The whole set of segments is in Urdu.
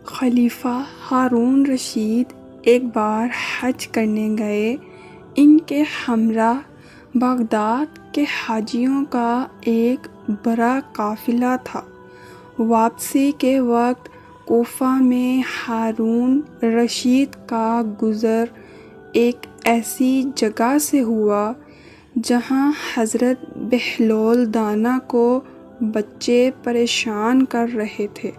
خلیفہ ہارون رشید ایک بار حج کرنے گئے۔ ان کے ہمراہ بغداد کے حاجیوں کا ایک بڑا قافلہ تھا۔ واپسی کے وقت کوفہ میں ہارون رشید کا گزر ایک ایسی جگہ سے ہوا جہاں حضرت بہلول دانا کو بچے پریشان کر رہے تھے۔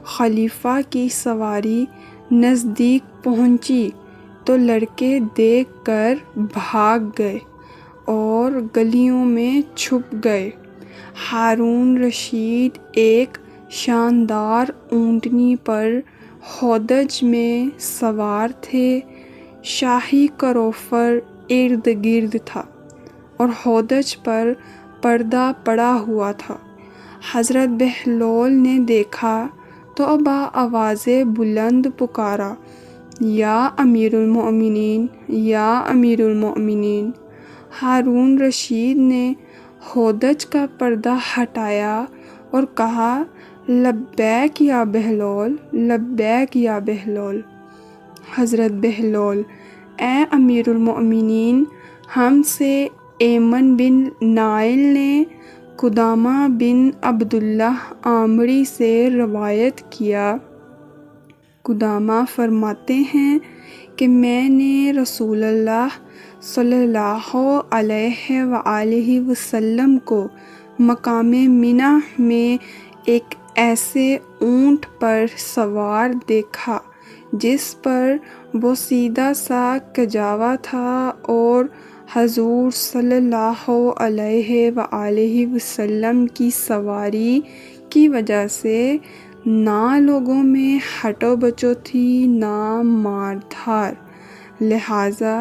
خلیفہ کی سواری نزدیک پہنچی تو لڑکے دیکھ کر بھاگ گئے اور گلیوں میں چھپ گئے۔ ہارون رشید ایک شاندار اونٹنی پر ہودج میں سوار تھے۔ شاہی کروفر ارد گرد تھا اور ہودج پر پردہ پڑا ہوا تھا۔ حضرت بہلول نے دیکھا تو بآواز بلند پکارا، یا امیر المؤمنین، یا امیر المؤمنین۔ ہارون رشید نے ہودج کا پردہ ہٹایا اور کہا، لبیک یا بہلول، لبیک یا بہلول۔ حضرت بہلول، اے امیر المؤمنین، ہم سے ایمن بن نائل نے قدامہ بن عبداللہ عامری سے روایت کیا۔ قدامہ فرماتے ہیں کہ میں نے رسول اللہ صلی اللہ علیہ وآلہ وسلم کو مقام منی میں ایک ایسے اونٹ پر سوار دیکھا جس پر وہ سیدھا سا کجاوا تھا اور حضور صلی اللہ علیہ وآلہ وسلم کی سواری کی وجہ سے نہ لوگوں میں ہٹو بچو تھی نہ مار دھار، لہٰذا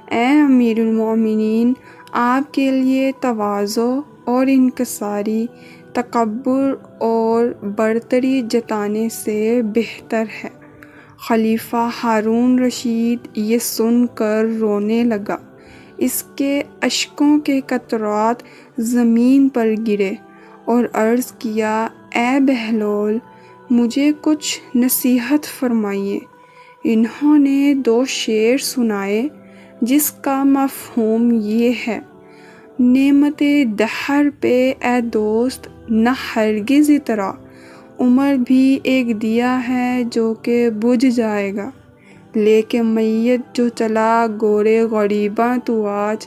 اے امیر المؤمنین، آپ کے لیے تواضع اور انکساری، تکبر اور برتری جتانے سے بہتر ہے۔ خلیفہ ہارون رشید یہ سن کر رونے لگا۔ اس کے اشکوں کے قطرات زمین پر گرے اور عرض کیا، اے بہلول، مجھے کچھ نصیحت فرمائیے۔ انہوں نے 2 شعر سنائے جس کا مفہوم یہ ہے، نعمت دہر پہ اے دوست نہ ہرگز اترا، عمر بھی ایک دیا ہے جو کہ بجھ جائے گا، لے کے میت جو چلا گورے غریباں تو آج،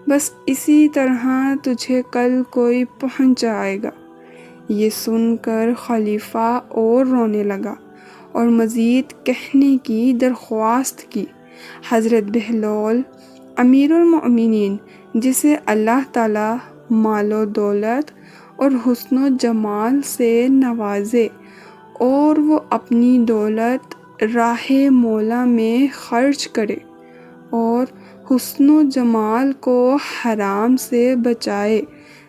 بس اسی طرح تجھے کل کوئی پہنچائے گا۔ یہ سن کر خلیفہ اور رونے لگا اور مزید کہنے کی درخواست کی۔ حضرت بہلول، امیر المؤمنین، جسے اللہ تعالیٰ مال و دولت اور حسن و جمال سے نوازے اور وہ اپنی دولت راہ مولا میں خرچ کرے اور حسن و جمال کو حرام سے بچائے،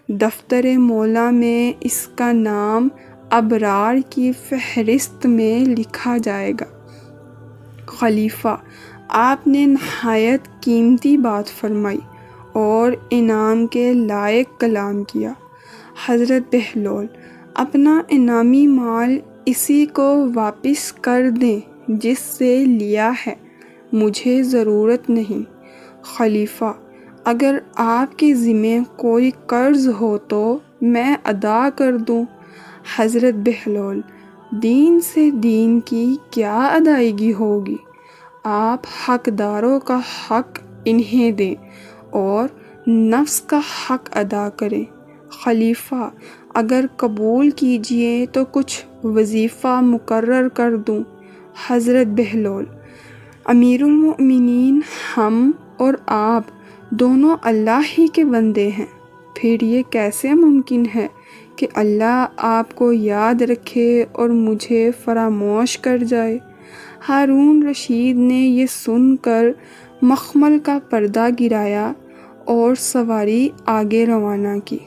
دفتر مولا میں اس کا نام ابرار کی فہرست میں لکھا جائے گا۔ خلیفہ، آپ نے نہایت قیمتی بات فرمائی اور انعام کے لائق کلام کیا۔ حضرت بہلول، اپنا انعامی مال اسی کو واپس کر دیں جس سے لیا ہے، مجھے ضرورت نہیں۔ خلیفہ، اگر آپ کے ذمے کوئی قرض ہو تو میں ادا کر دوں۔ حضرت بہلول، دین سے دین کی کیا ادائیگی ہوگی، آپ حقداروں کا حق انہیں دیں اور نفس کا حق ادا کریں۔ خلیفہ، اگر قبول کیجئے تو کچھ وظیفہ مقرر کر دوں۔ حضرت بہلول، امیر المؤمنین، ہم اور آپ دونوں اللہ ہی کے بندے ہیں، پھر یہ کیسے ممکن ہے کہ اللہ آپ کو یاد رکھے اور مجھے فراموش کر جائے؟ ہارون رشید نے یہ سن کر مخمل کا پردہ گرایا اور سواری آگے روانہ کی۔